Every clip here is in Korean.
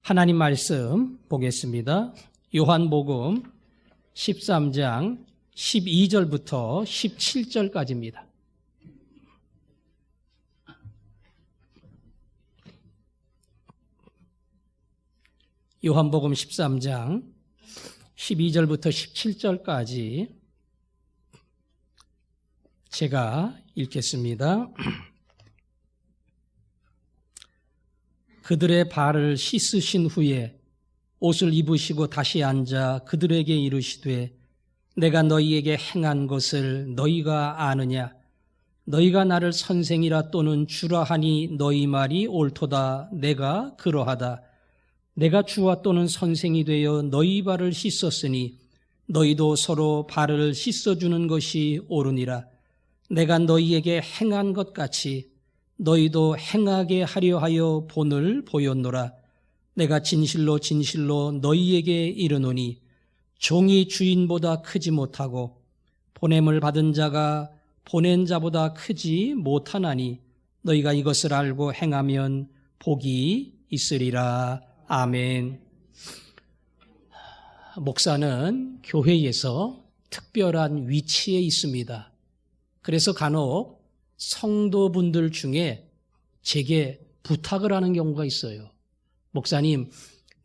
하나님 말씀 보겠습니다. 요한복음 13장 12절부터 17절까지입니다. 요한복음 13장 12절부터 17절까지 제가 읽겠습니다. 그들의 발을 씻으신 후에 옷을 입으시고 다시 앉아 그들에게 이르시되 내가 너희에게 행한 것을 너희가 아느냐? 너희가 나를 선생이라 또는 주라 하니 너희 말이 옳도다. 내가 그러하다. 내가 주와 또는 선생이 되어 너희 발을 씻었으니 너희도 서로 발을 씻어주는 것이 옳으니라. 내가 너희에게 행한 것 같이 너희도 행하게 하려 하여 본을 보였노라. 내가 진실로 진실로 너희에게 이르노니 종이 주인보다 크지 못하고 보냄을 받은 자가 보낸 자보다 크지 못하나니 너희가 이것을 알고 행하면 복이 있으리라. 아멘. 목사는 교회에서 특별한 위치에 있습니다. 그래서 간혹 성도분들 중에 제게 부탁을 하는 경우가 있어요. 목사님,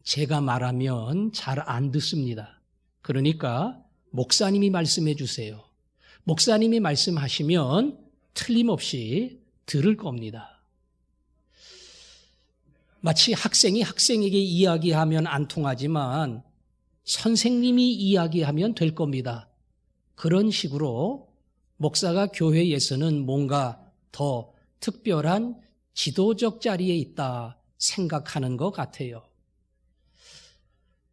제가 말하면 잘 안 듣습니다. 그러니까 목사님이 말씀해 주세요. 목사님이 말씀하시면 틀림없이 들을 겁니다. 마치 학생이 학생에게 이야기하면 안 통하지만 선생님이 이야기하면 될 겁니다. 그런 식으로 목사가 교회에서는 뭔가 더 특별한 지도적 자리에 있다 생각하는 것 같아요.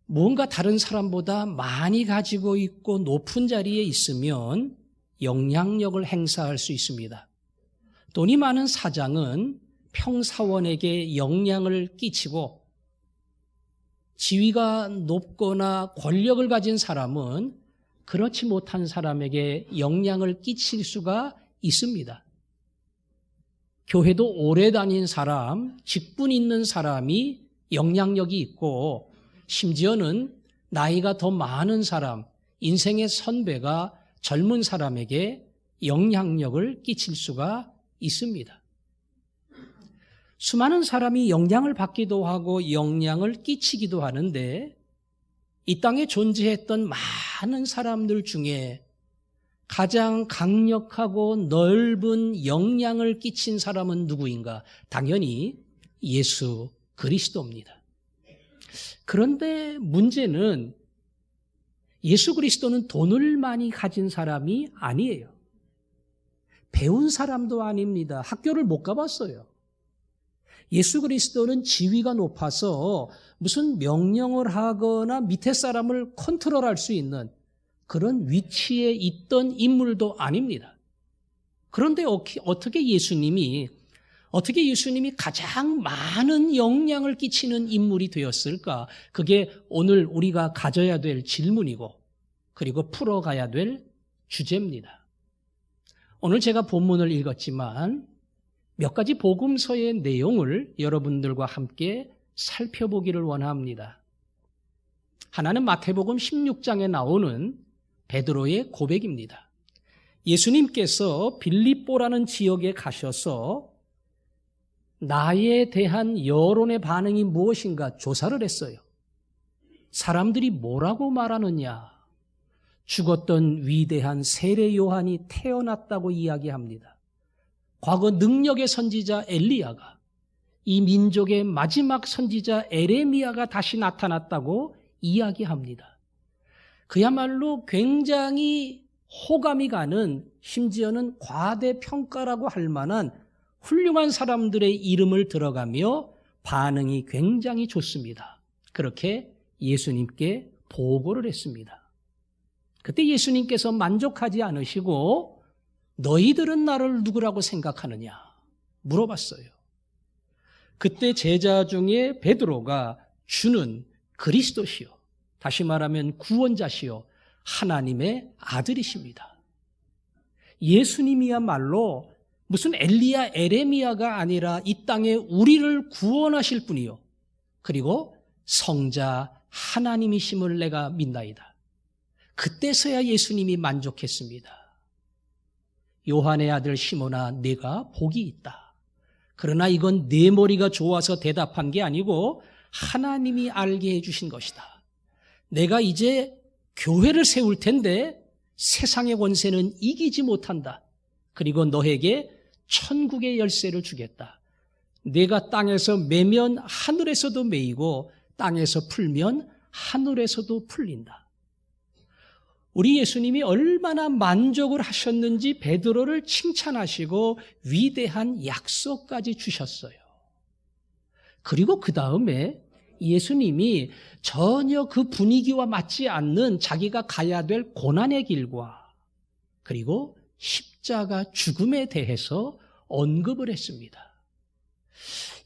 뭔가 다른 사람보다 많이 가지고 있고 높은 자리에 있으면 영향력을 행사할 수 있습니다. 돈이 많은 사장은 평사원에게 영향을 끼치고 지위가 높거나 권력을 가진 사람은 그렇지 못한 사람에게 영향을 끼칠 수가 있습니다. 교회도 오래 다닌 사람, 직분 있는 사람이 영향력이 있고 심지어는 나이가 더 많은 사람, 인생의 선배가 젊은 사람에게 영향력을 끼칠 수가 있습니다. 수많은 사람이 영향을 받기도 하고 영향을 끼치기도 하는데 이 땅에 존재했던 많은 사람들 중에 가장 강력하고 넓은 영향을 끼친 사람은 누구인가? 당연히 예수 그리스도입니다. 그런데 문제는 예수 그리스도는 돈을 많이 가진 사람이 아니에요. 배운 사람도 아닙니다. 학교를 못 가봤어요. 예수 그리스도는 지위가 높아서 무슨 명령을 하거나 밑에 사람을 컨트롤할 수 있는 그런 위치에 있던 인물도 아닙니다. 그런데 어떻게 예수님이 가장 많은 영향을 끼치는 인물이 되었을까? 그게 오늘 우리가 가져야 될 질문이고 그리고 풀어가야 될 주제입니다. 오늘 제가 본문을 읽었지만 몇 가지 복음서의 내용을 여러분들과 함께 살펴보기를 원합니다. 하나는 마태복음 16장에 나오는 베드로의 고백입니다. 예수님께서 빌립보라는 지역에 가셔서 나에 대한 여론의 반응이 무엇인가 조사를 했어요. 사람들이 뭐라고 말하느냐? 죽었던 위대한 세례 요한이 태어났다고 이야기합니다. 과거 능력의 선지자 엘리야가, 이 민족의 마지막 선지자 에레미야가 다시 나타났다고 이야기합니다. 그야말로 굉장히 호감이 가는, 심지어는 과대평가라고 할 만한 훌륭한 사람들의 이름을 들어가며 반응이 굉장히 좋습니다. 그렇게 예수님께 보고를 했습니다. 그때 예수님께서 만족하지 않으시고 너희들은 나를 누구라고 생각하느냐 물어봤어요. 그때 제자 중에 베드로가 주는 그리스도시요, 다시 말하면 구원자시요 하나님의 아들이십니다. 예수님이야말로 무슨 엘리야, 에레미야가 아니라 이 땅에 우리를 구원하실 분이요, 그리고 성자 하나님이심을 내가 믿나이다. 그때서야 예수님이 만족했습니다. 요한의 아들 시몬아, 네가 복이 있다. 그러나 이건 내 머리가 좋아서 대답한 게 아니고 하나님이 알게 해주신 것이다. 내가 이제 교회를 세울 텐데 세상의 권세는 이기지 못한다. 그리고 너에게 천국의 열쇠를 주겠다. 내가 땅에서 매면 하늘에서도 매이고 땅에서 풀면 하늘에서도 풀린다. 우리 예수님이 얼마나 만족을 하셨는지 베드로를 칭찬하시고 위대한 약속까지 주셨어요. 그리고 그 다음에 예수님이 전혀 그 분위기와 맞지 않는 자기가 가야 될 고난의 길과 그리고 십자가 죽음에 대해서 언급을 했습니다.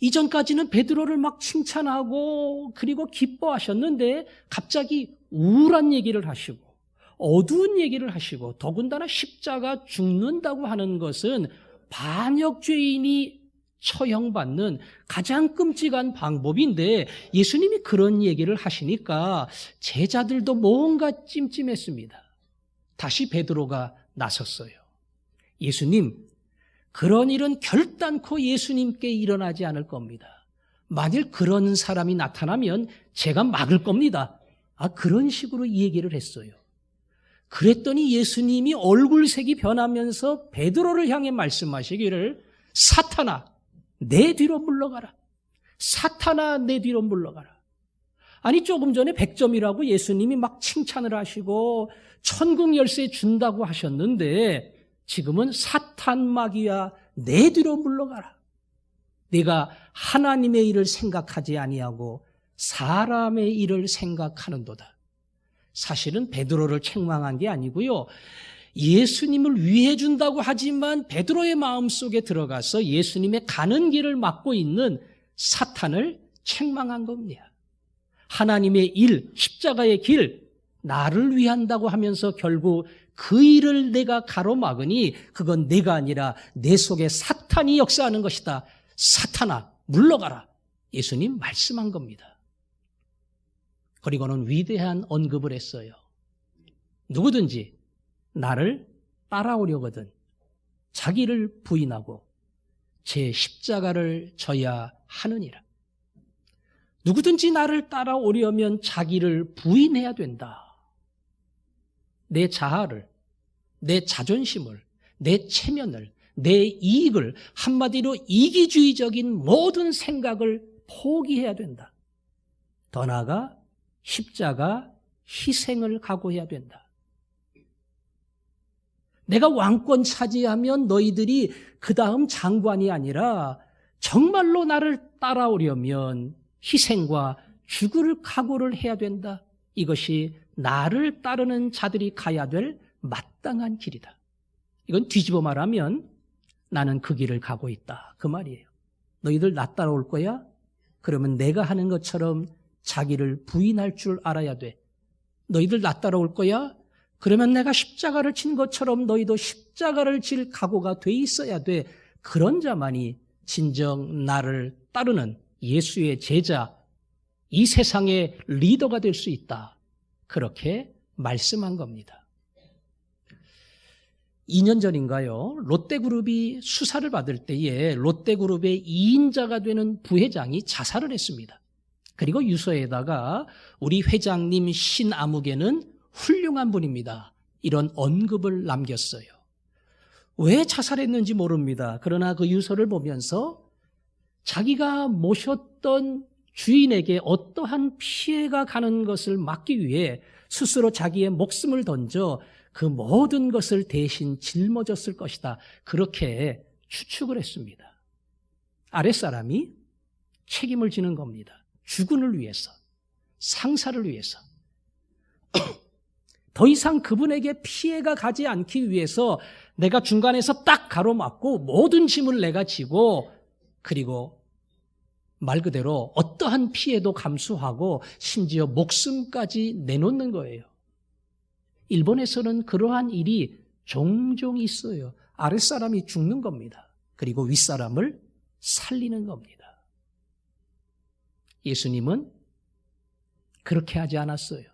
이전까지는 베드로를 막 칭찬하고 그리고 기뻐하셨는데 갑자기 우울한 얘기를 하시고 어두운 얘기를 하시고 더군다나 십자가 죽는다고 하는 것은 반역죄인이 처형받는 가장 끔찍한 방법인데 예수님이 그런 얘기를 하시니까 제자들도 뭔가 찜찜했습니다. 다시 베드로가 나섰어요. 예수님, 그런 일은 결단코 예수님께 일어나지 않을 겁니다. 만일 그런 사람이 나타나면 제가 막을 겁니다. 그런 식으로 얘기를 했어요. 그랬더니 예수님이 얼굴색이 변하면서 베드로를 향해 말씀하시기를 사탄아, 내 뒤로 물러가라. 사탄아, 내 뒤로 물러가라. 아니 조금 전에 100점이라고 예수님이 막 칭찬을 하시고 천국 열쇠 준다고 하셨는데 지금은 사탄 마귀야 내 뒤로 물러가라. 네가 하나님의 일을 생각하지 아니하고 사람의 일을 생각하는도다. 사실은 베드로를 책망한 게 아니고요. 예수님을 위해 준다고 하지만 베드로의 마음속에 들어가서 예수님의 가는 길을 막고 있는 사탄을 책망한 겁니다. 하나님의 일, 십자가의 길, 나를 위한다고 하면서 결국 그 일을 내가 가로막으니 그건 내가 아니라 내 속에 사탄이 역사하는 것이다. 사탄아, 물러가라. 예수님 말씀한 겁니다. 그리고는 위대한 언급을 했어요. 누구든지 나를 따라오려거든 자기를 부인하고 제 십자가를 져야 하느니라. 누구든지 나를 따라오려면 자기를 부인해야 된다. 내 자아를, 내 자존심을, 내 체면을, 내 이익을, 한마디로 이기주의적인 모든 생각을 포기해야 된다. 더 나아가 십자가 희생을 각오해야 된다. 내가 왕권 차지하면 너희들이 그 다음 장관이 아니라 정말로 나를 따라오려면 희생과 죽을 각오를 해야 된다. 이것이 나를 따르는 자들이 가야 될 마땅한 길이다. 이건 뒤집어 말하면 나는 그 길을 가고 있다. 그 말이에요. 너희들 나 따라올 거야? 그러면 내가 하는 것처럼 자기를 부인할 줄 알아야 돼. 너희들 나 따라올 거야? 그러면 내가 십자가를 친 것처럼 너희도 십자가를 질 각오가 돼 있어야 돼. 그런 자만이 진정 나를 따르는 예수의 제자, 이 세상의 리더가 될 수 있다. 그렇게 말씀한 겁니다. 2년 전인가요? 롯데그룹이 수사를 받을 때에 롯데그룹의 2인자가 되는 부회장이 자살을 했습니다. 그리고 유서에다가 우리 회장님 신아무개는 훌륭한 분입니다. 이런 언급을 남겼어요. 왜 자살했는지 모릅니다. 그러나 그 유서를 보면서 자기가 모셨던 주인에게 어떠한 피해가 가는 것을 막기 위해 스스로 자기의 목숨을 던져 그 모든 것을 대신 짊어졌을 것이다. 그렇게 추측을 했습니다. 아랫사람이 책임을 지는 겁니다. 주군을 위해서, 상사를 위해서. 더 이상 그분에게 피해가 가지 않기 위해서 내가 중간에서 딱 가로막고 모든 짐을 내가 지고 그리고 말 그대로 어떠한 피해도 감수하고 심지어 목숨까지 내놓는 거예요. 일본에서는 그러한 일이 종종 있어요. 아랫사람이 죽는 겁니다. 그리고 윗사람을 살리는 겁니다. 예수님은 그렇게 하지 않았어요.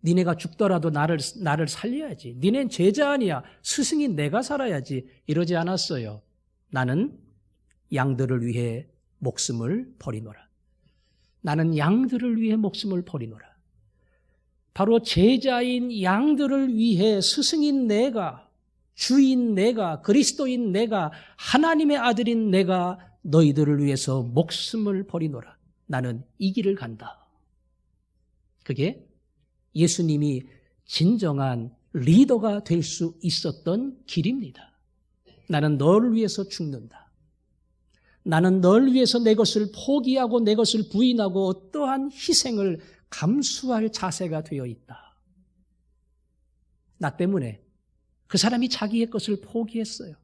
니네가 죽더라도 나를 살려야지. 니넨 제자 아니야. 스승인 내가 살아야지. 이러지 않았어요. 나는 양들을 위해 목숨을 버리노라. 나는 양들을 위해 목숨을 버리노라. 바로 제자인 양들을 위해 스승인 내가, 주인 내가, 그리스도인 내가, 하나님의 아들인 내가 너희들을 위해서 목숨을 버리노라. 나는 이 길을 간다. 그게 예수님이 진정한 리더가 될 수 있었던 길입니다. 나는 너를 위해서 죽는다. 나는 널 위해서 내 것을 포기하고 내 것을 부인하고 어떠한 희생을 감수할 자세가 되어 있다. 나 때문에 그 사람이 자기의 것을 포기했어요.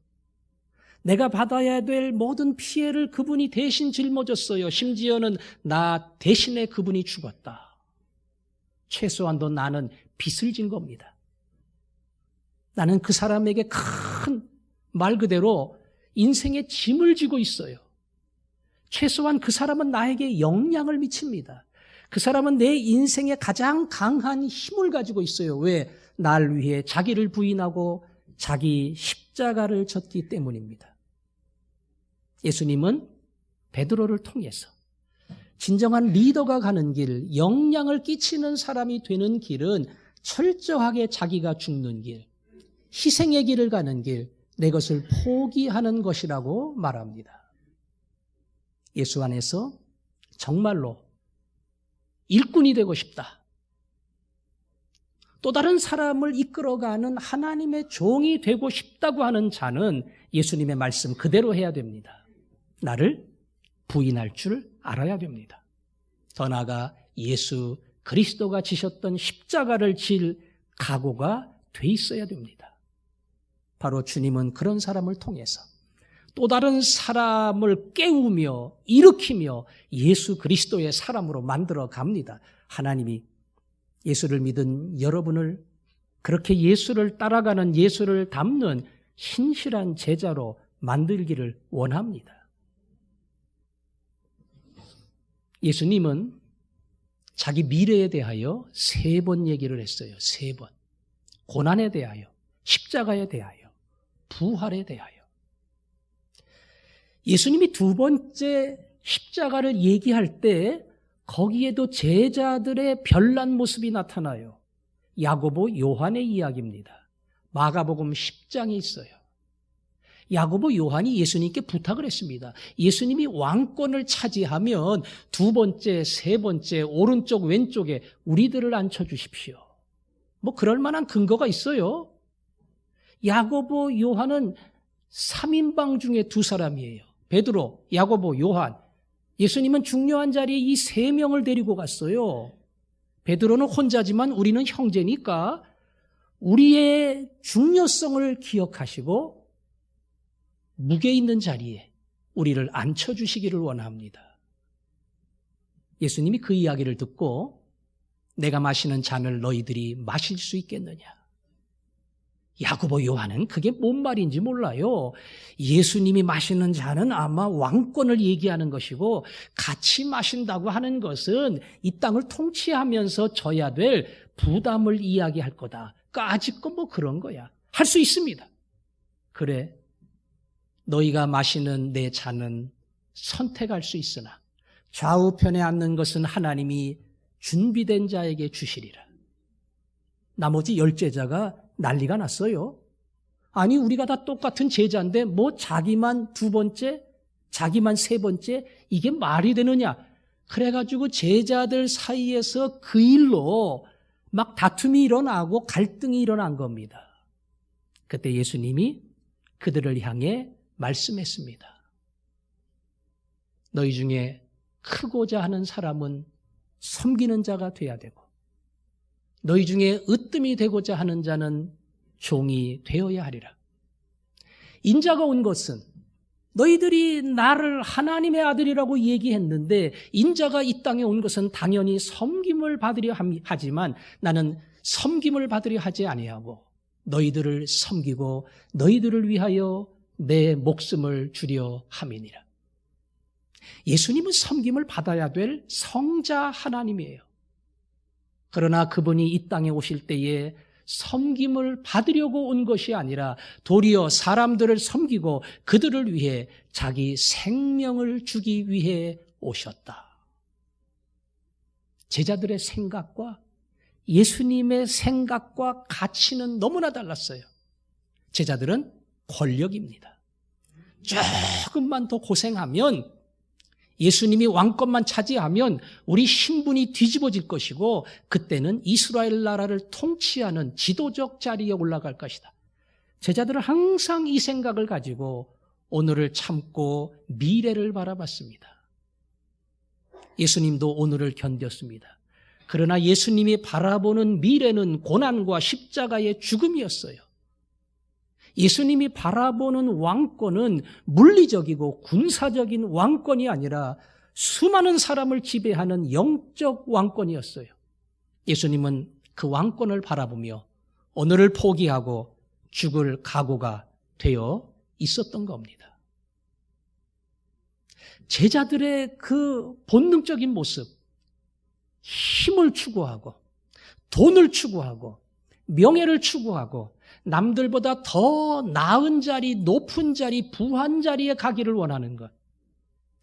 내가 받아야 될 모든 피해를 그분이 대신 짊어졌어요. 심지어는 나 대신에 그분이 죽었다. 최소한도 나는 빚을 진 겁니다. 나는 그 사람에게 큰 말 그대로 인생의 짐을 지고 있어요. 최소한 그 사람은 나에게 영향을 미칩니다. 그 사람은 내 인생에 가장 강한 힘을 가지고 있어요. 왜? 날 위해 자기를 부인하고 자기 십자가를 졌기 때문입니다. 예수님은 베드로를 통해서 진정한 리더가 가는 길, 영향을 끼치는 사람이 되는 길은 철저하게 자기가 죽는 길, 희생의 길을 가는 길, 내 것을 포기하는 것이라고 말합니다. 예수 안에서 정말로 일꾼이 되고 싶다. 또 다른 사람을 이끌어가는 하나님의 종이 되고 싶다고 하는 자는 예수님의 말씀 그대로 해야 됩니다. 나를 부인할 줄 알아야 됩니다. 더 나아가 예수 그리스도가 지셨던 십자가를 질 각오가 돼 있어야 됩니다. 바로 주님은 그런 사람을 통해서 또 다른 사람을 깨우며 일으키며 예수 그리스도의 사람으로 만들어 갑니다. 하나님이 예수를 믿은 여러분을 그렇게 예수를 따라가는, 예수를 닮는 신실한 제자로 만들기를 원합니다. 예수님은 자기 미래에 대하여 3번 얘기를 했어요. 3번. 고난에 대하여, 십자가에 대하여, 부활에 대하여. 예수님이 2번째 십자가를 얘기할 때 거기에도 제자들의 별난 모습이 나타나요. 야고보, 요한의 이야기입니다. 마가복음 10장에 있어요. 야고보, 요한이 예수님께 부탁을 했습니다. 예수님이 왕권을 차지하면 2번째, 3번째, 오른쪽, 왼쪽에 우리들을 앉혀주십시오. 뭐 그럴 만한 근거가 있어요. 야고보, 요한은 3인방 중에 2사람이에요. 베드로, 야고보, 요한. 예수님은 중요한 자리에 이 3명을 데리고 갔어요. 베드로는 혼자지만 우리는 형제니까 우리의 중요성을 기억하시고 무게 있는 자리에 우리를 앉혀주시기를 원합니다. 예수님이 그 이야기를 듣고 내가 마시는 잔을 너희들이 마실 수 있겠느냐? 야고보, 요한은 그게 뭔 말인지 몰라요. 예수님이 마시는 잔은 아마 왕권을 얘기하는 것이고 같이 마신다고 하는 것은 이 땅을 통치하면서 져야 될 부담을 이야기할 거다. 까짓 거 뭐 그런 거야. 할 수 있습니다. 그래, 너희가 마시는 내 잔은 선택할 수 있으나 좌우편에 앉는 것은 하나님이 준비된 자에게 주시리라. 나머지 10제자가 난리가 났어요. 아니, 우리가 다 똑같은 제자인데 뭐 자기만 2번째, 자기만 3번째, 이게 말이 되느냐? 그래가지고 제자들 사이에서 그 일로 막 다툼이 일어나고 갈등이 일어난 겁니다. 그때 예수님이 그들을 향해 말씀했습니다. 너희 중에 크고자 하는 사람은 섬기는 자가 돼야 되고 너희 중에 으뜸이 되고자 하는 자는 종이 되어야 하리라. 인자가 온 것은 너희들이 나를 하나님의 아들이라고 얘기했는데 인자가 이 땅에 온 것은 당연히 섬김을 받으려 하지만 나는 섬김을 받으려 하지 아니하고 너희들을 섬기고 너희들을 위하여 내 목숨을 주려 함이니라. 예수님은 섬김을 받아야 될 성자 하나님이에요. 그러나 그분이 이 땅에 오실 때에 섬김을 받으려고 온 것이 아니라 도리어 사람들을 섬기고 그들을 위해 자기 생명을 주기 위해 오셨다. 제자들의 생각과 예수님의 생각과 가치는 너무나 달랐어요. 제자들은 권력입니다. 조금만 더 고생하면, 예수님이 왕권만 차지하면 우리 신분이 뒤집어질 것이고 그때는 이스라엘 나라를 통치하는 지도적 자리에 올라갈 것이다. 제자들은 항상 이 생각을 가지고 오늘을 참고 미래를 바라봤습니다. 예수님도 오늘을 견뎠습니다. 그러나 예수님이 바라보는 미래는 고난과 십자가의 죽음이었어요. 예수님이 바라보는 왕권은 물리적이고 군사적인 왕권이 아니라 수많은 사람을 지배하는 영적 왕권이었어요. 예수님은 그 왕권을 바라보며 오늘을 포기하고 죽을 각오가 되어 있었던 겁니다. 제자들의 그 본능적인 모습, 힘을 추구하고 돈을 추구하고 명예를 추구하고 남들보다 더 나은 자리, 높은 자리, 부한 자리에 가기를 원하는 것.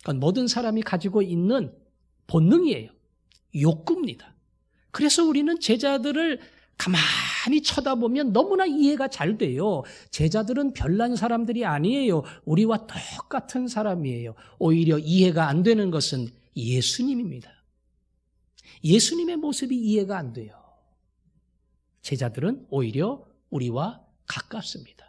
그건 모든 사람이 가지고 있는 본능이에요. 욕구입니다. 그래서 우리는 제자들을 가만히 쳐다보면 너무나 이해가 잘 돼요. 제자들은 별난 사람들이 아니에요. 우리와 똑같은 사람이에요. 오히려 이해가 안 되는 것은 예수님입니다. 예수님의 모습이 이해가 안 돼요. 제자들은 오히려 우리와 가깝습니다.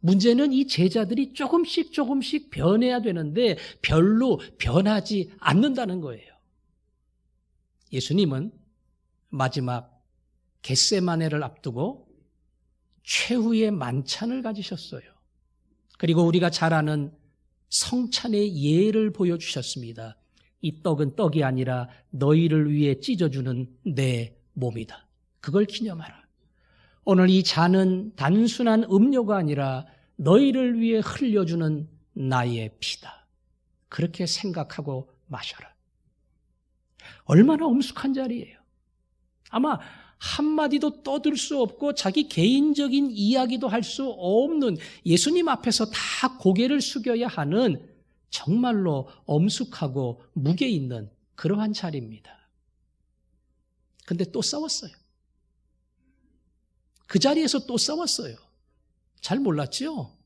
문제는 이 제자들이 조금씩 변해야 되는데 별로 변하지 않는다는 거예요. 예수님은 마지막 겟세마네를 앞두고 최후의 만찬을 가지셨어요. 그리고 우리가 잘 아는 성찬의 예를 보여주셨습니다. 이 떡은 떡이 아니라 너희를 위해 찢어주는 내 몸이다. 그걸 기념하라. 오늘 이 잔은 단순한 음료가 아니라 너희를 위해 흘려주는 나의 피다. 그렇게 생각하고 마셔라. 얼마나 엄숙한 자리예요. 아마 한마디도 떠들 수 없고 자기 개인적인 이야기도 할 수 없는, 예수님 앞에서 다 고개를 숙여야 하는 정말로 엄숙하고 무게 있는 그러한 자리입니다. 근데 또 싸웠어요. 그 자리에서 또 싸웠어요. 잘 몰랐죠?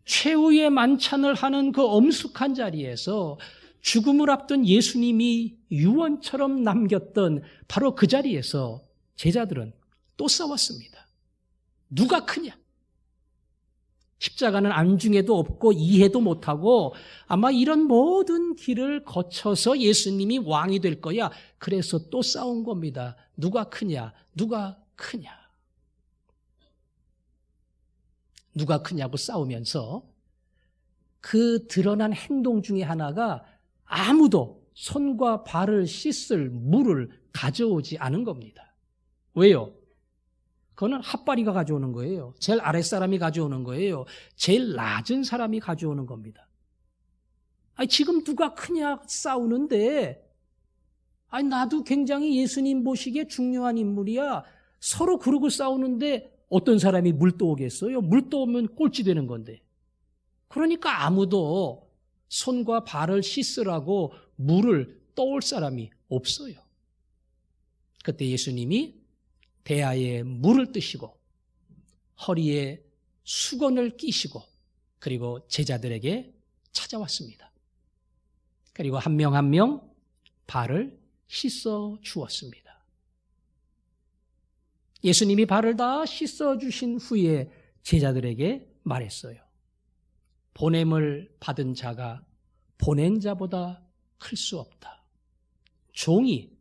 최후의 만찬을 하는 그 엄숙한 자리에서 죽음을 앞둔 예수님이 유언처럼 남겼던 바로 그 자리에서 제자들은 또 싸웠습니다. 누가 크냐? 십자가는 안중에도 없고 이해도 못하고 아마 이런 모든 길을 거쳐서 예수님이 왕이 될 거야. 그래서 또 싸운 겁니다. 누가 크냐? 누가 크냐? 누가 크냐고 싸우면서 그 드러난 행동 중에 하나가 아무도 손과 발을 씻을 물을 가져오지 않은 겁니다. 왜요? 그거는 핫바리가 가져오는 거예요. 제일 아랫사람이 가져오는 거예요. 제일 낮은 사람이 가져오는 겁니다. 아니, 지금 누가 크냐 싸우는데, 아니, 나도 굉장히 예수님 보시기에 중요한 인물이야. 서로 그러고 싸우는데 어떤 사람이 물 떠오겠어요? 물 떠오면 꼴찌 되는 건데. 그러니까 아무도 손과 발을 씻으라고 물을 떠올 사람이 없어요. 그때 예수님이 대야에 물을 뜨시고 허리에 수건을 끼시고 그리고 제자들에게 찾아왔습니다. 그리고 한 명 한 명 발을 씻어 주었습니다. 예수님이 발을 다 씻어 주신 후에 제자들에게 말했어요. 보냄을 받은 자가 보낸 자보다 클 수 없다. 종이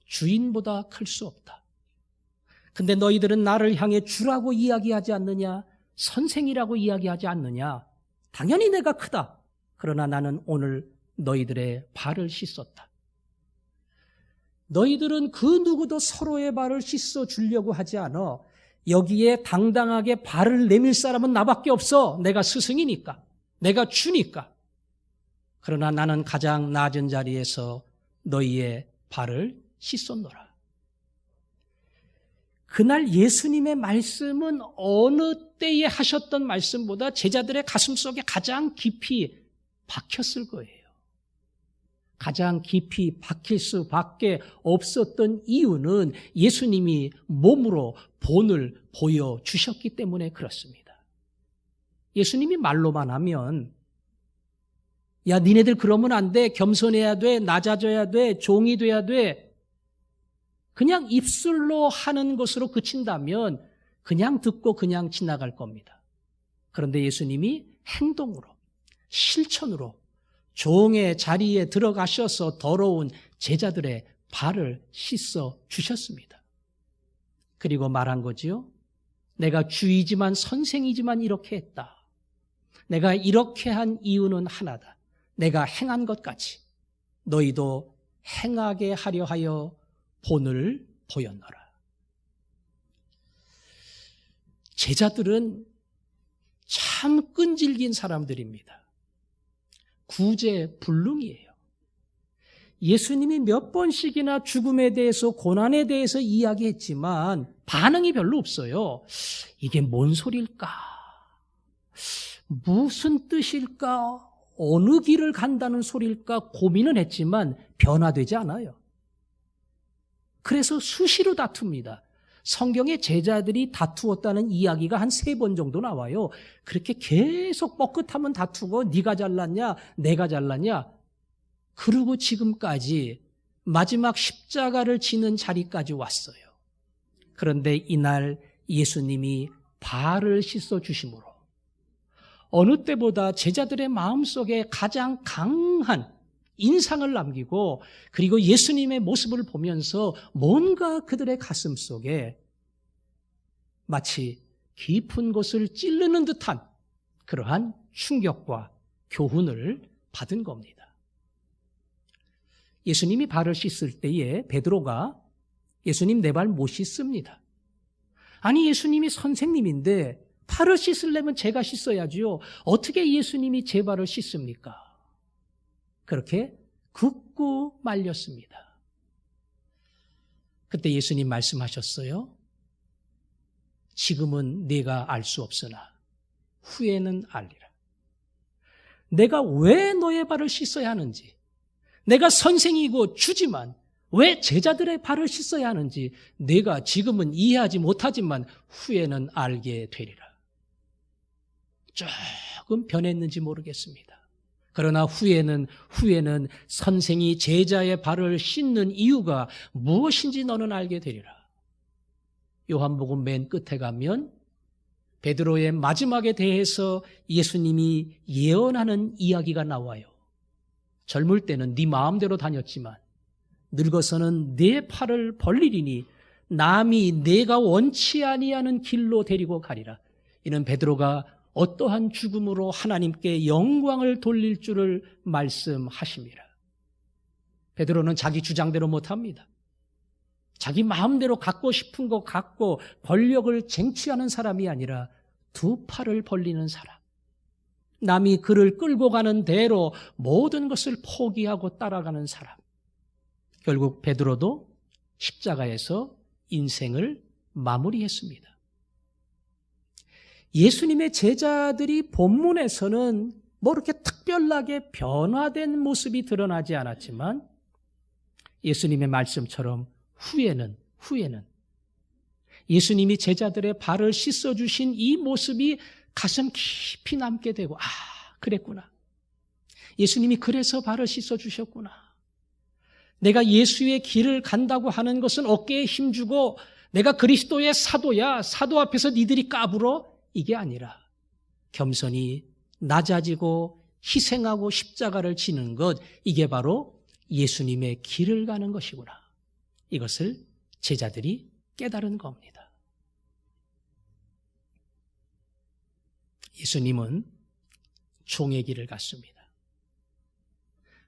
주인보다 클 수 없다. 근데 너희들은 나를 향해 주라고 이야기하지 않느냐? 선생이라고 이야기하지 않느냐? 당연히 내가 크다. 그러나 나는 오늘 너희들의 발을 씻었다. 너희들은 그 누구도 서로의 발을 씻어 주려고 하지 않아. 여기에 당당하게 발을 내밀 사람은 나밖에 없어. 내가 스승이니까. 내가 주니까. 그러나 나는 가장 낮은 자리에서 너희의 발을 씻었노라. 그날 예수님의 말씀은 어느 때에 하셨던 말씀보다 제자들의 가슴 속에 가장 깊이 박혔을 거예요. 가장 깊이 박힐 수밖에 없었던 이유는 예수님이 몸으로 본을 보여주셨기 때문에 그렇습니다. 예수님이 말로만 하면 야, 니네들 그러면 안 돼. 겸손해야 돼. 낮아져야 돼. 종이 돼야 돼. 그냥 입술로 하는 것으로 그친다면 그냥 듣고 그냥 지나갈 겁니다. 그런데 예수님이 행동으로, 실천으로 종의 자리에 들어가셔서 더러운 제자들의 발을 씻어 주셨습니다. 그리고 말한 거지요. 내가 주이지만 선생이지만 이렇게 했다. 내가 이렇게 한 이유는 하나다. 내가 행한 것 같이 너희도 행하게 하려 하여 본을 보였노라. 제자들은 참 끈질긴 사람들입니다. 구제불능이에요. 예수님이 몇 번씩이나 죽음에 대해서 고난에 대해서 이야기했지만 반응이 별로 없어요. 이게 뭔 소릴까? 무슨 뜻일까? 어느 길을 간다는 소릴까? 고민은 했지만 변화되지 않아요. 그래서 수시로 다툽니다. 성경에 제자들이 다투었다는 이야기가 한 3번 정도 나와요. 그렇게 계속 뻐끗하면 다투고 네가 잘났냐 내가 잘났냐 그러고 지금까지 마지막 십자가를 지는 자리까지 왔어요. 그런데 이날 예수님이 발을 씻어주심으로 어느 때보다 제자들의 마음속에 가장 강한 인상을 남기고 그리고 예수님의 모습을 보면서 뭔가 그들의 가슴 속에 마치 깊은 곳을 찌르는 듯한 그러한 충격과 교훈을 받은 겁니다. 예수님이 발을 씻을 때에 베드로가 예수님 내 발 못 씻습니다. 아니 예수님이 선생님인데 발을 씻으려면 제가 씻어야지요. 어떻게 예수님이 제 발을 씻습니까? 그렇게 굳고 말렸습니다. 그때 예수님 말씀하셨어요. 지금은 네가 알 수 없으나 후에는 알리라. 내가 왜 너의 발을 씻어야 하는지, 내가 선생이고 주지만 왜 제자들의 발을 씻어야 하는지 내가 지금은 이해하지 못하지만 후에는 알게 되리라. 조금 변했는지 모르겠습니다. 그러나 후에는 선생이 제자의 발을 씻는 이유가 무엇인지 너는 알게 되리라. 요한복음 맨 끝에 가면 베드로의 마지막에 대해서 예수님이 예언하는 이야기가 나와요. 젊을 때는 네 마음대로 다녔지만 늙어서는 네 팔을 벌리리니 남이 내가 원치 아니하는 길로 데리고 가리라. 이는 베드로가 어떠한 죽음으로 하나님께 영광을 돌릴 줄을 말씀하십니다. 베드로는 자기 주장대로 못합니다. 자기 마음대로 갖고 싶은 거 갖고 권력을 쟁취하는 사람이 아니라 2 팔을 벌리는 사람. 남이 그를 끌고 가는 대로 모든 것을 포기하고 따라가는 사람. 결국 베드로도 십자가에서 인생을 마무리했습니다. 예수님의 제자들이 본문에서는 뭐 이렇게 특별하게 변화된 모습이 드러나지 않았지만 예수님의 말씀처럼 후에는 예수님이 제자들의 발을 씻어주신 이 모습이 가슴 깊이 남게 되고 그랬구나. 예수님이 그래서 발을 씻어주셨구나. 내가 예수의 길을 간다고 하는 것은 어깨에 힘주고 내가 그리스도의 사도야. 사도 앞에서 니들이 까불어? 이게 아니라 겸손히 낮아지고 희생하고 십자가를 지는 것, 이게 바로 예수님의 길을 가는 것이구나. 이것을 제자들이 깨달은 겁니다. 예수님은 종의 길을 갔습니다.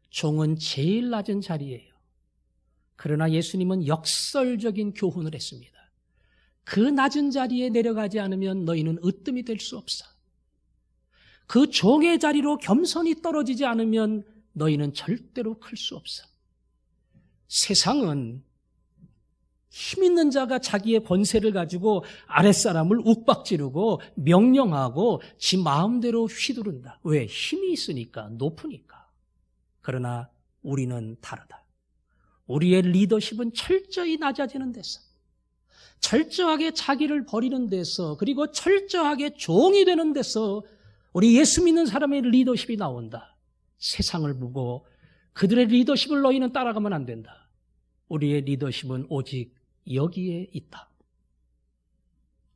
종은 제일 낮은 자리예요. 그러나 예수님은 역설적인 교훈을 했습니다. 그 낮은 자리에 내려가지 않으면 너희는 으뜸이 될 수 없어. 그 종의 자리로 겸손히 떨어지지 않으면 너희는 절대로 클 수 없어. 세상은 힘 있는 자가 자기의 권세를 가지고 아랫사람을 욱박지르고 명령하고 지 마음대로 휘두른다. 왜? 힘이 있으니까, 높으니까. 그러나 우리는 다르다. 우리의 리더십은 철저히 낮아지는 데서, 철저하게 자기를 버리는 데서, 그리고 철저하게 종이 되는 데서 우리 예수 믿는 사람의 리더십이 나온다. 세상을 보고 그들의 리더십을 너희는 따라가면 안 된다. 우리의 리더십은 오직 여기에 있다.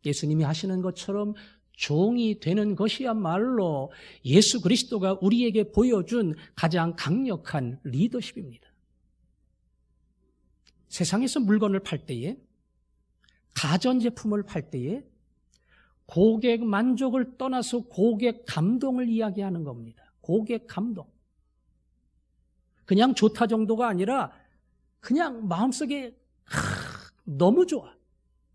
예수님이 하시는 것처럼 종이 되는 것이야말로 예수 그리스도가 우리에게 보여준 가장 강력한 리더십입니다. 세상에서 물건을 팔 때에, 가전제품을 팔 때에 고객 만족을 떠나서 고객 감동을 이야기하는 겁니다. 고객 감동. 그냥 좋다 정도가 아니라 그냥 마음속에 너무 좋아.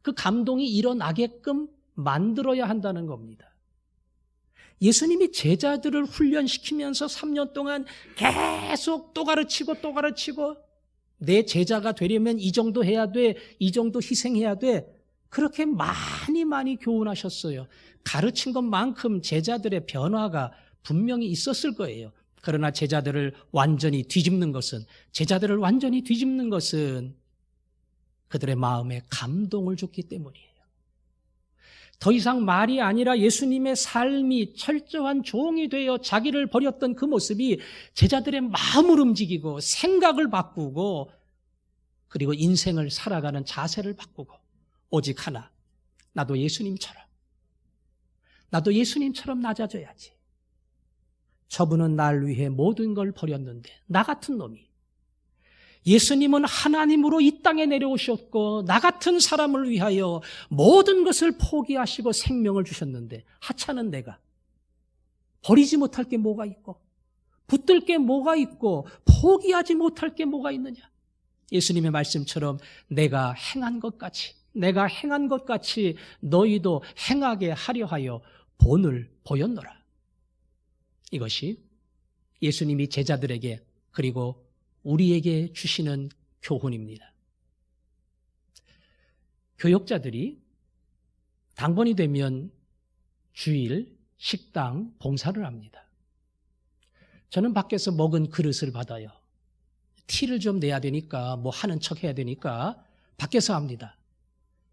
그 감동이 일어나게끔 만들어야 한다는 겁니다. 예수님이 제자들을 훈련시키면서 3년 동안 계속 또 가르치고 또 가르치고, 내 제자가 되려면 이 정도 해야 돼, 이 정도 희생해야 돼, 그렇게 많이 교훈하셨어요. 가르친 것만큼 제자들의 변화가 분명히 있었을 거예요. 그러나 제자들을 완전히 뒤집는 것은 그들의 마음에 감동을 줬기 때문이에요. 더 이상 말이 아니라 예수님의 삶이 철저한 종이 되어 자기를 버렸던 그 모습이 제자들의 마음을 움직이고 생각을 바꾸고, 그리고 인생을 살아가는 자세를 바꾸고, 오직 하나, 나도 예수님처럼 낮아져야지. 저분은 날 위해 모든 걸 버렸는데 나 같은 놈이, 예수님은 하나님으로 이 땅에 내려오셨고 나 같은 사람을 위하여 모든 것을 포기하시고 생명을 주셨는데, 하찮은 내가 버리지 못할 게 뭐가 있고 붙들 게 뭐가 있고 포기하지 못할 게 뭐가 있느냐. 예수님의 말씀처럼 내가 행한 것 같이 너희도 행하게 하려 하여 본을 보였노라. 이것이 예수님이 제자들에게 그리고 우리에게 주시는 교훈입니다. 교역자들이 당번이 되면 주일, 식당 봉사를 합니다. 저는 밖에서 먹은 그릇을 받아요. 티를 좀 내야 되니까, 뭐 하는 척 해야 되니까 밖에서 합니다.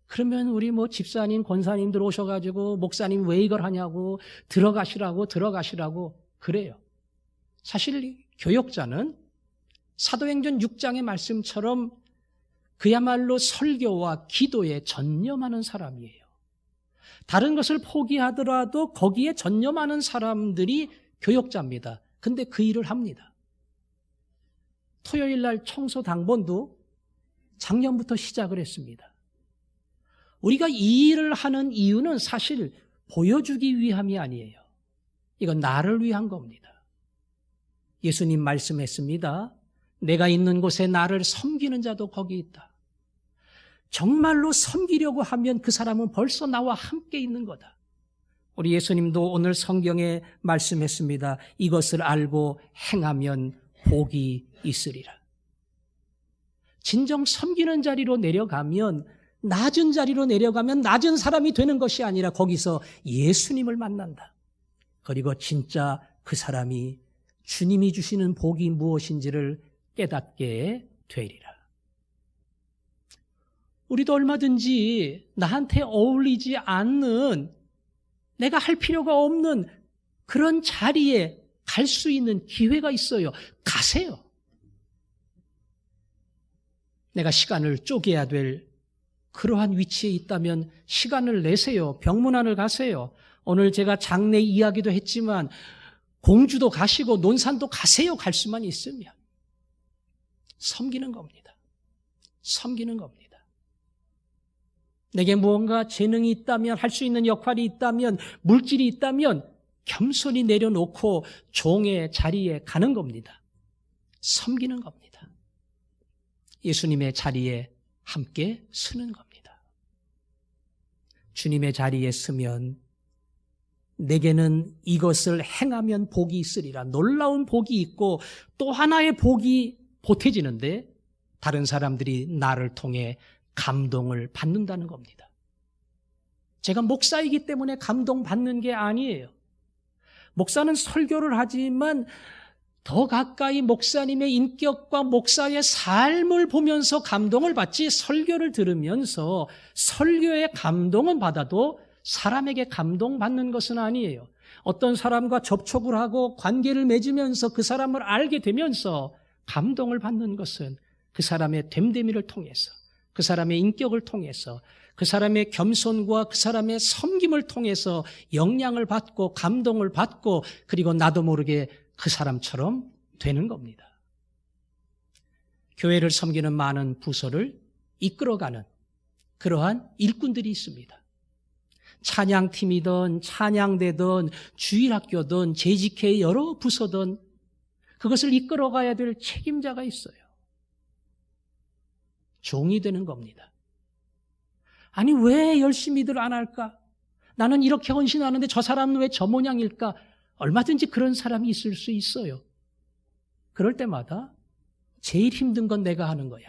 그러면 우리 집사님, 권사님들 오셔가지고 목사님 왜 이걸 하냐고 들어가시라고 그래요. 사실 교역자는 사도행전 6장의 말씀처럼 그야말로 설교와 기도에 전념하는 사람이에요. 다른 것을 포기하더라도 거기에 전념하는 사람들이 교역자입니다. 근데 그 일을 합니다. 토요일 날 청소 당번도 작년부터 시작을 했습니다. 우리가 이 일을 하는 이유는 사실 보여주기 위함이 아니에요. 이건 나를 위한 겁니다. 예수님 말씀했습니다. 내가 있는 곳에 나를 섬기는 자도 거기 있다. 정말로 섬기려고 하면 그 사람은 벌써 나와 함께 있는 거다. 우리 예수님도 오늘 성경에 말씀했습니다. 이것을 알고 행하면 복이 있으리라. 진정 섬기는 자리로 내려가면, 낮은 자리로 내려가면 낮은 사람이 되는 것이 아니라 거기서 예수님을 만난다. 그리고 진짜 그 사람이 주님이 주시는 복이 무엇인지를 깨닫게 되리라. 우리도 얼마든지 나한테 어울리지 않는, 내가 할 필요가 없는 그런 자리에 갈 수 있는 기회가 있어요. 가세요. 내가 시간을 쪼개야 될 그러한 위치에 있다면 시간을 내세요. 병문안을 가세요. 오늘 제가 장례 이야기도 했지만 공주도 가시고 논산도 가세요. 갈 수만 있으면. 섬기는 겁니다. 섬기는 겁니다. 내게 무언가 재능이 있다면, 할 수 있는 역할이 있다면, 물질이 있다면 겸손히 내려놓고 종의 자리에 가는 겁니다. 섬기는 겁니다. 예수님의 자리에 함께 서는 겁니다. 주님의 자리에 서면 내게는 이것을 행하면 복이 있으리라. 놀라운 복이 있고 또 하나의 복이 보태지는데, 다른 사람들이 나를 통해 감동을 받는다는 겁니다. 제가 목사이기 때문에 감동받는 게 아니에요. 목사는 설교를 하지만 더 가까이 목사님의 인격과 목사의 삶을 보면서 감동을 받지, 설교를 들으면서 설교의 감동은 받아도 사람에게 감동받는 것은 아니에요. 어떤 사람과 접촉을 하고 관계를 맺으면서 그 사람을 알게 되면서 감동을 받는 것은 그 사람의 됨됨이를 통해서, 그 사람의 인격을 통해서, 그 사람의 겸손과 그 사람의 섬김을 통해서 영향을 받고 감동을 받고, 그리고 나도 모르게 그 사람처럼 되는 겁니다. 교회를 섬기는 많은 부서를 이끌어가는 그러한 일꾼들이 있습니다. 찬양팀이든 찬양대든 주일학교든 재직회 여러 부서든 그것을 이끌어가야 될 책임자가 있어요. 종이 되는 겁니다. 아니, 왜 열심히들 안 할까? 나는 이렇게 헌신하는데 저 사람은 왜 저 모양일까? 얼마든지 그런 사람이 있을 수 있어요. 그럴 때마다 제일 힘든 건 내가 하는 거야.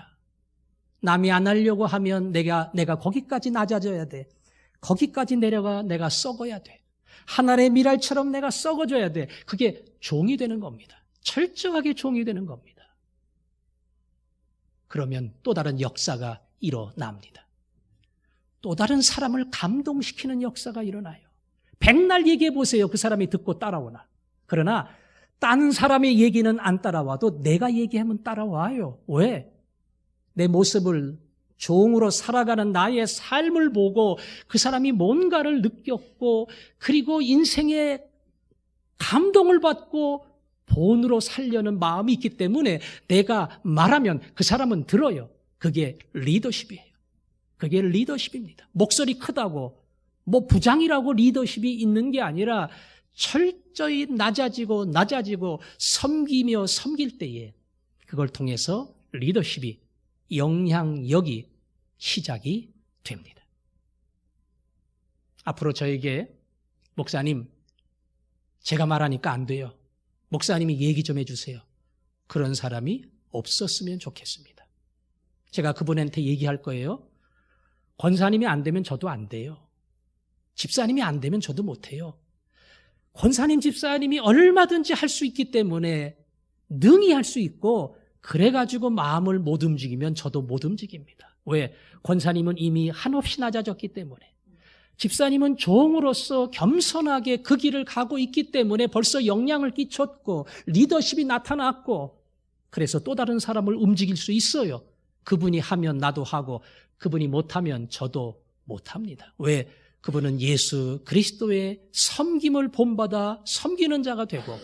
남이 안 하려고 하면 내가 거기까지 낮아져야 돼. 거기까지 내려가 내가 썩어야 돼. 하늘의 미랄처럼 내가 썩어져야 돼. 그게 종이 되는 겁니다. 철저하게 종이 되는 겁니다. 그러면 또 다른 역사가 일어납니다. 또 다른 사람을 감동시키는 역사가 일어나요. 백날 얘기해 보세요. 그 사람이 듣고 따라오나. 그러나 딴 사람의 얘기는 안 따라와도 내가 얘기하면 따라와요. 왜? 내 모습을, 종으로 살아가는 나의 삶을 보고 그 사람이 뭔가를 느꼈고, 그리고 인생에 감동을 받고 본으로 살려는 마음이 있기 때문에 내가 말하면 그 사람은 들어요. 그게 리더십이에요. 그게 리더십입니다. 목소리 크다고 뭐 부장이라고 리더십이 있는 게 아니라 철저히 낮아지고 섬기며 섬길 때에 그걸 통해서 리더십이, 영향력이 시작이 됩니다. 앞으로 저에게 목사님, 제가 말하니까 안 돼요. 목사님이 얘기 좀 해주세요. 그런 사람이 없었으면 좋겠습니다. 제가 그분한테 얘기할 거예요. 권사님이 안 되면 저도 안 돼요. 집사님이 안 되면 저도 못해요. 권사님, 집사님이 얼마든지 할 수 있기 때문에 능히 할 수 있고, 그래가지고 마음을 못 움직이면 저도 못 움직입니다. 왜? 권사님은 이미 한없이 낮아졌기 때문에, 집사님은 종으로서 겸손하게 그 길을 가고 있기 때문에 벌써 영향을 끼쳤고 리더십이 나타났고, 그래서 또 다른 사람을 움직일 수 있어요. 그분이 하면 나도 하고, 그분이 못하면 저도 못합니다. 왜? 그분은 예수 그리스도의 섬김을 본받아 섬기는 자가 되고,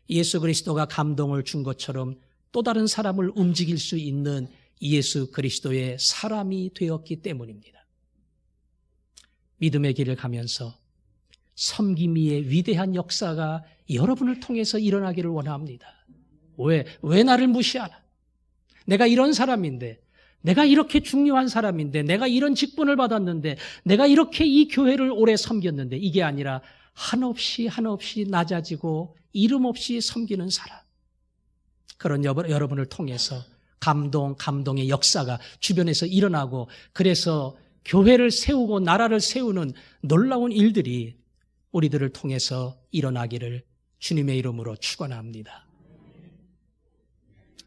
예수 그리스도가 감동을 준 것처럼 또 다른 사람을 움직일 수 있는 예수 그리스도의 사람이 되었기 때문입니다. 믿음의 길을 가면서 섬김의 위대한 역사가 여러분을 통해서 일어나기를 원합니다. 왜 나를 무시하나? 내가 이런 사람인데, 내가 이렇게 중요한 사람인데, 내가 이런 직분을 받았는데, 내가 이렇게 이 교회를 오래 섬겼는데, 이게 아니라 한없이 낮아지고 이름 없이 섬기는 사람. 그런 여러분을 통해서 감동의 역사가 주변에서 일어나고, 그래서 교회를 세우고 나라를 세우는 놀라운 일들이 우리들을 통해서 일어나기를 주님의 이름으로 축원합니다.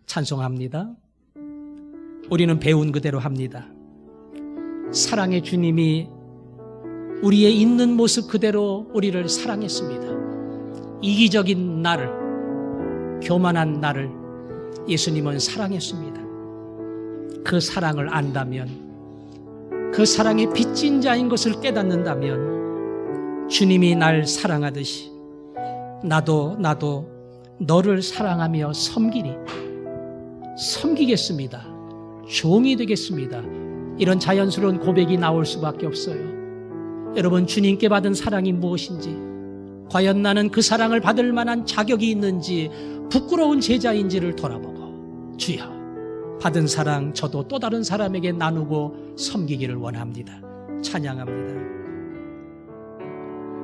찬송합니다. 우리는 배운 그대로 합니다. 사랑의 주님이 우리의 있는 모습 그대로 우리를 사랑했습니다. 이기적인 나를, 교만한 나를 예수님은 사랑했습니다. 그 사랑을 안다면, 그 사랑의 빚진 자인 것을 깨닫는다면, 주님이 날 사랑하듯이 나도 너를 사랑하며 섬기겠습니다. 종이 되겠습니다. 이런 자연스러운 고백이 나올 수밖에 없어요. 여러분, 주님께 받은 사랑이 무엇인지, 과연 나는 그 사랑을 받을 만한 자격이 있는지, 부끄러운 제자인지를 돌아보고, 주여, 받은 사랑 저도 또 다른 사람에게 나누고 섬기기를 원합니다. 찬양합니다.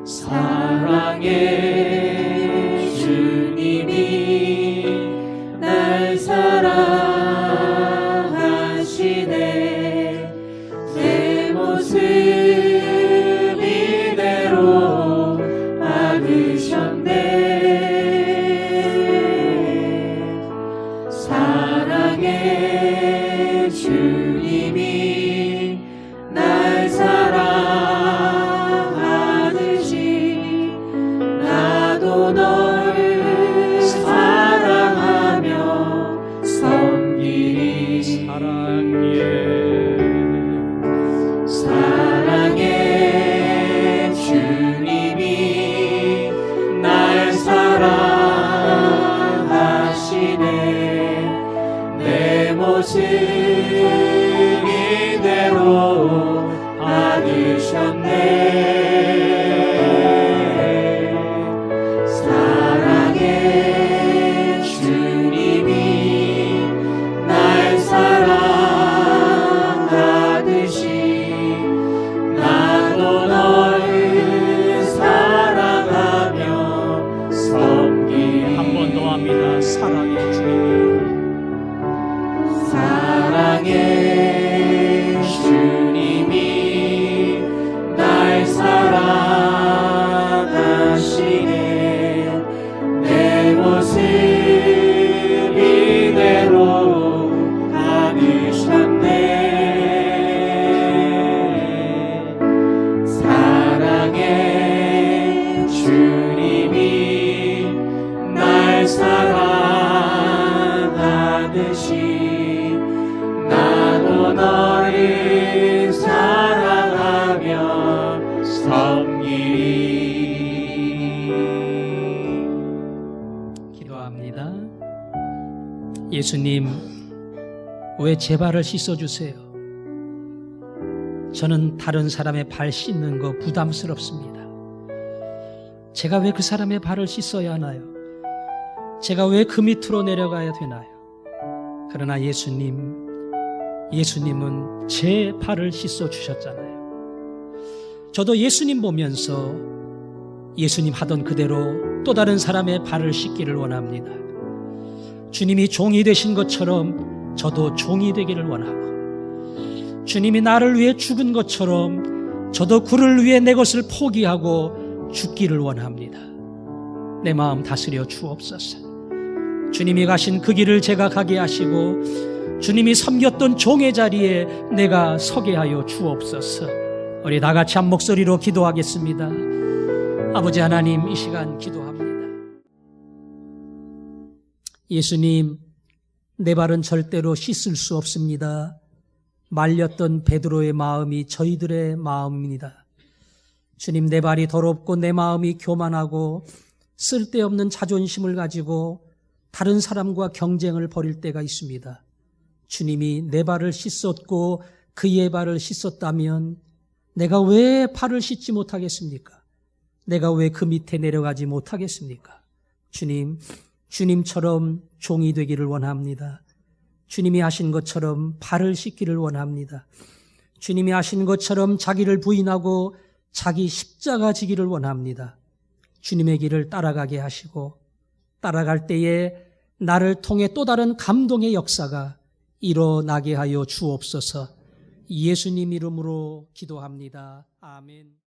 사랑의 주님이 날 사랑하시네. 사랑해 주님이 날 사랑하듯이 나도 너를 사랑하며 섬기리. 사랑해 주님이 날 사랑하시네. 내 모습 이대로 받으셨네. 사랑해 주님이 날 사랑하듯이 나도 너를 사랑하며 섬기리. 한 번 더 합니다. 사랑해 주님이. 사랑해 주님이 날 사랑하시네. 내 모습 이대로 받으셨네. 사랑해 주님이 날 사랑하듯이 나도 너를 사랑하며 섬기리. 기도합니다. 예수님, 왜 제 발을 씻어주세요? 저는 다른 사람의 발 씻는 거 부담스럽습니다. 제가 왜 그 사람의 발을 씻어야 하나요? 제가 왜 그 밑으로 내려가야 되나요? 그러나 예수님은 제 발을 씻어주셨잖아요. 저도 예수님 보면서 예수님 하던 그대로 또 다른 사람의 발을 씻기를 원합니다. 주님이 종이 되신 것처럼 저도 종이 되기를 원하고, 주님이 나를 위해 죽은 것처럼 저도 그를 위해 내 것을 포기하고 죽기를 원합니다. 내 마음 다스려 주옵소서. 주님이 가신 그 길을 제가 가게 하시고 주님이 섬겼던 종의 자리에 내가 서게 하여 주옵소서. 우리 다 같이 한 목소리로 기도하겠습니다. 아버지 하나님, 이 시간 기도합니다. 예수님, 내 발은 절대로 씻을 수 없습니다. 말렸던 베드로의 마음이 저희들의 마음입니다. 주님, 내 발이 더럽고 내 마음이 교만하고 쓸데없는 자존심을 가지고 다른 사람과 경쟁을 벌일 때가 있습니다. 주님이 내 발을 씻었고 그의 발을 씻었다면 내가 왜 발을 씻지 못하겠습니까? 내가 왜 그 밑에 내려가지 못하겠습니까? 주님처럼 종이 되기를 원합니다. 주님이 하신 것처럼 발을 씻기를 원합니다. 주님이 하신 것처럼 자기를 부인하고 자기 십자가 지기를 원합니다. 주님의 길을 따라가게 하시고 따라갈 때에 나를 통해 또 다른 감동의 역사가 일어나게 하여 주옵소서. 예수님 이름으로 기도합니다. 아멘.